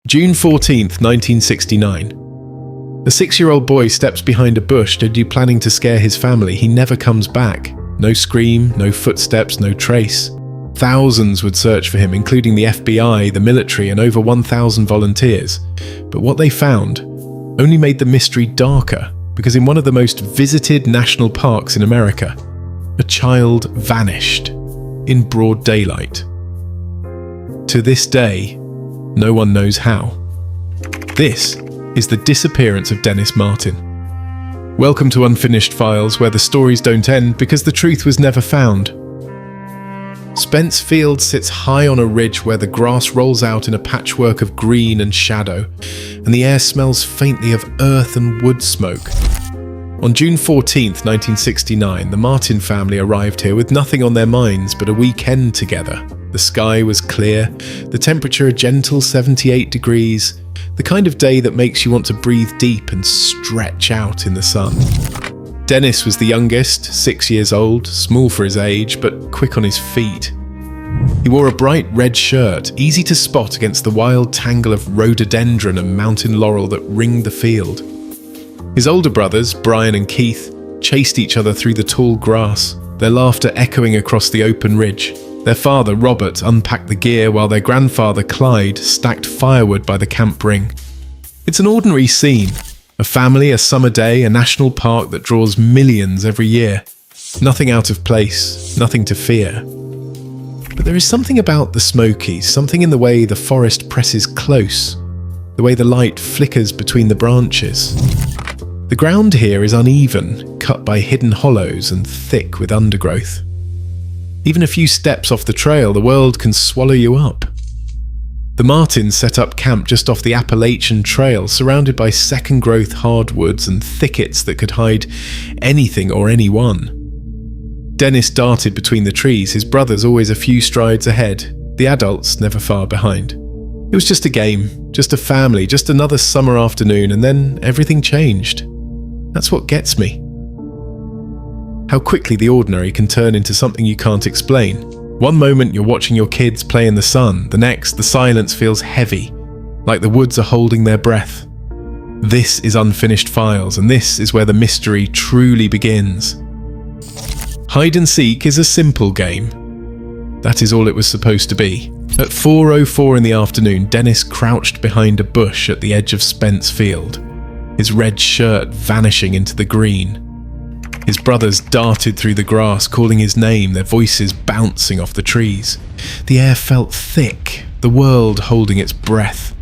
June 14th, 1969. A 6-year-old boy steps behind a bush planning to scare his family. He never comes back. No scream, no footsteps, no trace. Thousands would search for him, including the FBI, the military, and over 1,000 volunteers. But what they found only made the mystery darker, because in one of the most visited national parks in America, a child vanished in broad daylight. To this day, no one knows how. This is the disappearance of Dennis Martin. Welcome to Unfinished Files, where the stories don't end because the truth was never found. Spence Field sits high on a ridge where the grass rolls out in a patchwork of green and shadow, and the air smells faintly of earth and wood smoke. On June 14th, 1969, the Martin family arrived here with nothing on their minds but a weekend together. The sky was clear, the temperature a gentle 78 degrees, the kind of day that makes you want to breathe deep and stretch out in the sun. Dennis was the youngest, 6 years old, small for his age, but quick on his feet. He wore a bright red shirt, easy to spot against the wild tangle of rhododendron and mountain laurel that ringed the field. His older brothers, Brian and Keith, chased each other through the tall grass, their laughter echoing across the open ridge. Their father, Robert, unpacked the gear while their grandfather, Clyde, stacked firewood by the camp ring. It's an ordinary scene. A family, a summer day, a national park that draws millions every year. Nothing out of place, nothing to fear. But there is something about the Smokies, something in the way the forest presses close, the way the light flickers between the branches. The ground here is uneven, cut by hidden hollows and thick with undergrowth. Even a few steps off the trail, the world can swallow you up. The Martins set up camp just off the Appalachian Trail, surrounded by second-growth hardwoods and thickets that could hide anything or anyone. Dennis darted between the trees, his brothers always a few strides ahead, the adults never far behind. It was just a game, just a family, just another summer afternoon, and then everything changed. That's what gets me. How quickly the ordinary can turn into something you can't explain. One moment you're watching your kids play in the sun, the next the silence feels heavy, like the woods are holding their breath. This is Unfinished Files, and this is where the mystery truly begins. Hide and seek is a simple game. That is all it was supposed to be. At 4:04 in the afternoon, Dennis crouched behind a bush at the edge of Spence Field, his red shirt vanishing into the green. His brothers darted through the grass, calling his name, their voices bouncing off the trees. The air felt thick, the world holding its breath.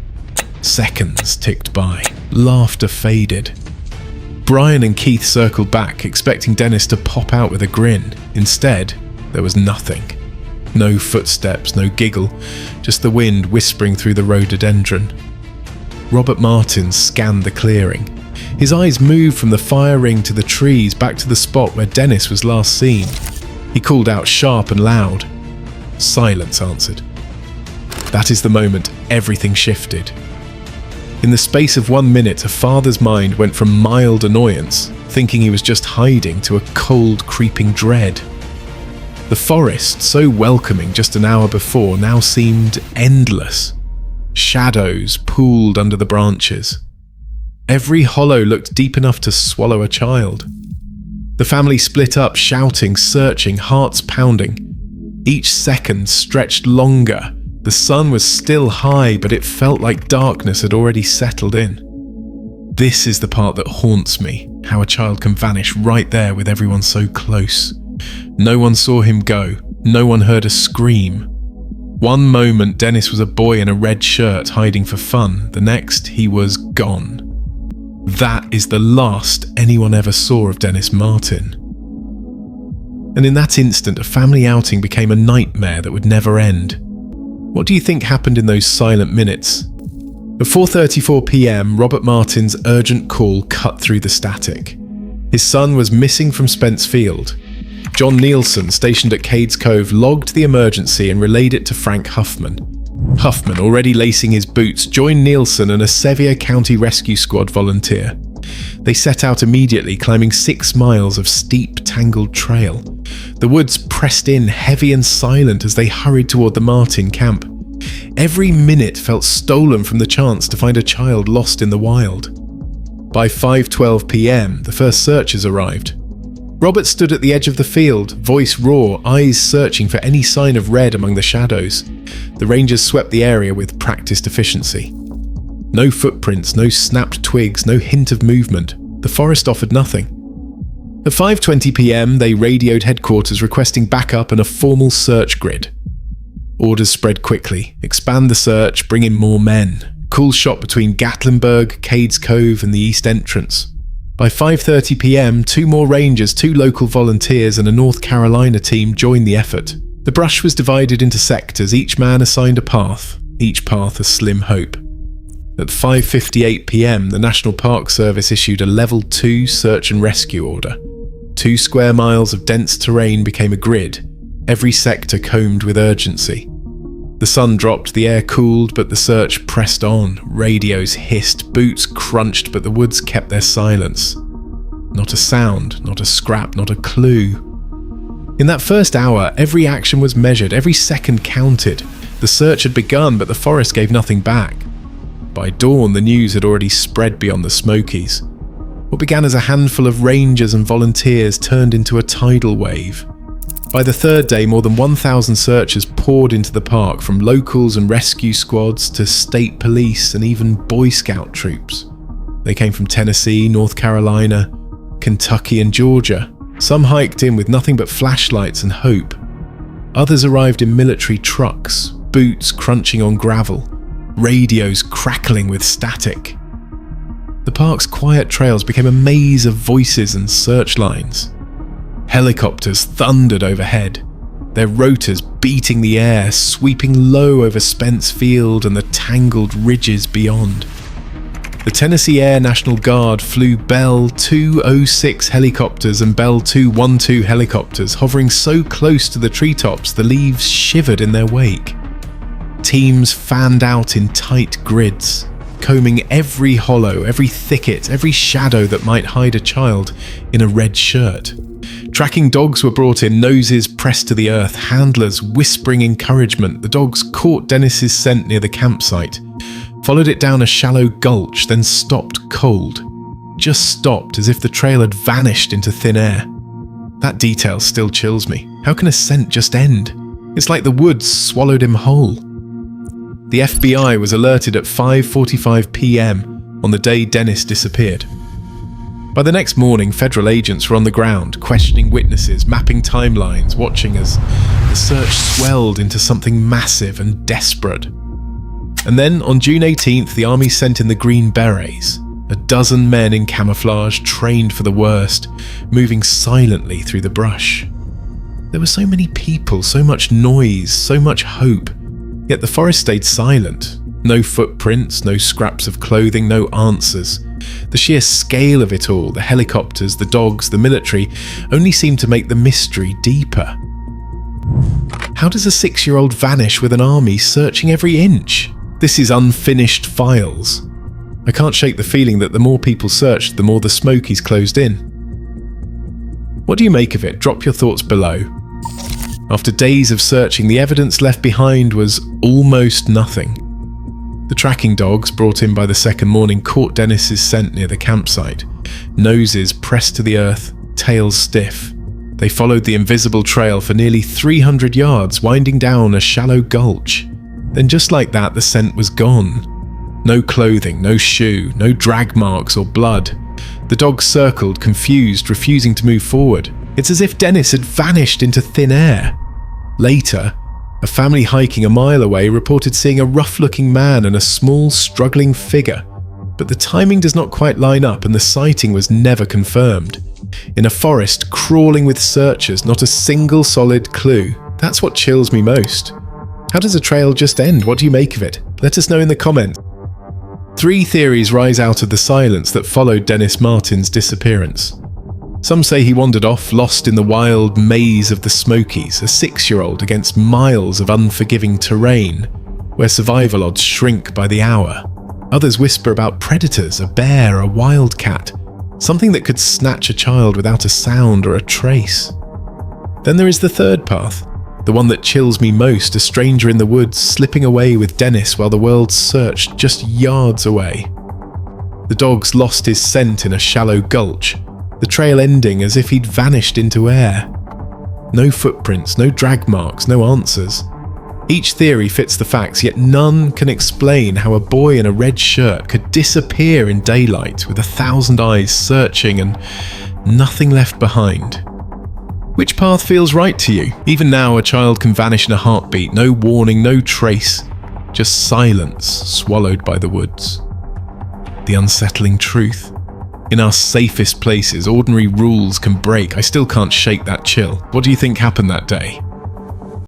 Seconds ticked by. Laughter faded. Brian and Keith circled back, expecting Dennis to pop out with a grin. Instead, there was nothing. No footsteps, no giggle, just the wind whispering through the rhododendron. Robert Martin scanned the clearing. His eyes moved from the fire ring to the trees, back to the spot where Dennis was last seen. He called out sharp and loud. Silence answered. That is the moment everything shifted. In the space of 1 minute, a father's mind went from mild annoyance, thinking he was just hiding, to a cold, creeping dread. The forest, so welcoming just an hour before, now seemed endless. Shadows pooled under the branches. Every hollow looked deep enough to swallow a child. The family split up, shouting, searching, hearts pounding. Each second stretched longer. The sun was still high, but it felt like darkness had already settled in. This is the part that haunts me, how a child can vanish right there with everyone so close. No one saw him go. No one heard a scream. One moment, Dennis was a boy in a red shirt hiding for fun. The next, he was gone. That is the last anyone ever saw of Dennis Martin. And in that instant, a family outing became a nightmare that would never end. What do you think happened in those silent minutes? At 4:34 p.m, Robert Martin's urgent call cut through the static. His son was missing from Spence Field. John Nielsen, stationed at Cades Cove, logged the emergency and relayed it to Frank Huffman. Huffman, already lacing his boots, joined Nielsen and a Sevier County Rescue Squad volunteer. They set out immediately, climbing 6 miles of steep, tangled trail. The woods pressed in, heavy and silent, as they hurried toward the Martin camp. Every minute felt stolen from the chance to find a child lost in the wild. By 5:12 p.m, the first searchers arrived. Robert stood at the edge of the field, voice raw, eyes searching for any sign of red among the shadows. The rangers swept the area with practiced efficiency. No footprints, no snapped twigs, no hint of movement. The forest offered nothing. At 5:20 p.m, they radioed headquarters requesting backup and a formal search grid. Orders spread quickly. Expand the search, bring in more men. Calls shot between Gatlinburg, Cades Cove and the east entrance. By 5:30 p.m, 2 more rangers, 2 local volunteers and a North Carolina team joined the effort. The brush was divided into sectors, each man assigned a path, each path a slim hope. At 5:58 p.m, the National Park Service issued a Level 2 search and rescue order. 2 square miles of dense terrain became a grid, every sector combed with urgency. The sun dropped, the air cooled, but the search pressed on. Radios hissed, boots crunched, but the woods kept their silence. Not a sound, not a scrap, not a clue. In that first hour, every action was measured, every second counted. The search had begun, but the forest gave nothing back. By dawn, the news had already spread beyond the Smokies. What began as a handful of rangers and volunteers turned into a tidal wave. By the third day, more than 1,000 searchers poured into the park, from locals and rescue squads to state police and even Boy Scout troops. They came from Tennessee, North Carolina, Kentucky and Georgia. Some hiked in with nothing but flashlights and hope. Others arrived in military trucks, boots crunching on gravel, radios crackling with static. The park's quiet trails became a maze of voices and search lines. Helicopters thundered overhead, their rotors beating the air, sweeping low over Spence Field and the tangled ridges beyond. The Tennessee Air National Guard flew Bell 206 helicopters and Bell 212 helicopters, hovering so close to the treetops the leaves shivered in their wake. Teams fanned out in tight grids, combing every hollow, every thicket, every shadow that might hide a child in a red shirt. Tracking dogs were brought in, noses pressed to the earth, handlers whispering encouragement. The dogs caught Dennis's scent near the campsite, followed it down a shallow gulch, then stopped cold. Just stopped, as if the trail had vanished into thin air. That detail still chills me. How can a scent just end? It's like the woods swallowed him whole. The FBI was alerted at 5:45 p.m. on the day Dennis disappeared. By the next morning, federal agents were on the ground, questioning witnesses, mapping timelines, watching as the search swelled into something massive and desperate. And then, on June 18th, the army sent in the Green Berets, a dozen men in camouflage, trained for the worst, moving silently through the brush. There were so many people, so much noise, so much hope, yet the forest stayed silent. No footprints, no scraps of clothing, no answers. The sheer scale of it all, the helicopters, the dogs, the military, only seemed to make the mystery deeper. How does a 6-year-old vanish with an army searching every inch? This is unfinished files. I can't shake the feeling that the more people searched, the more the Smokies closed in. What do you make of it? Drop your thoughts below. After days of searching, the evidence left behind was almost nothing. The tracking dogs, brought in by the second morning, caught Dennis's scent near the campsite. Noses pressed to the earth, tails stiff. They followed the invisible trail for nearly 300 yards, winding down a shallow gulch. Then just like that, the scent was gone. No clothing, no shoe, no drag marks or blood. The dogs circled, confused, refusing to move forward. It's as if Dennis had vanished into thin air. Later, a family hiking a mile away reported seeing a rough-looking man and a small, struggling figure, but the timing does not quite line up and the sighting was never confirmed. In a forest crawling with searchers, not a single solid clue. That's what chills me most. How does a trail just end? What do you make of it? Let us know in the comments. 3 theories rise out of the silence that followed Dennis Martin's disappearance. Some say he wandered off, lost in the wild maze of the Smokies, a 6-year-old against miles of unforgiving terrain, where survival odds shrink by the hour. Others whisper about predators, a bear, a wildcat, something that could snatch a child without a sound or a trace. Then there is the third path, The one that chills me most, a stranger in the woods, slipping away with Dennis while the world searched just yards away. The dog's lost his scent in a shallow gulch, the trail ending as if he'd vanished into air. No footprints, no drag marks, no answers. Each theory fits the facts, yet none can explain how a boy in a red shirt could disappear in daylight with 1,000 eyes searching and nothing left behind. Which path feels right to you? Even now, a child can vanish in a heartbeat, no warning, no trace, just silence swallowed by the woods. The unsettling truth. In our safest places, ordinary rules can break. I still can't shake that chill. What do you think happened that day?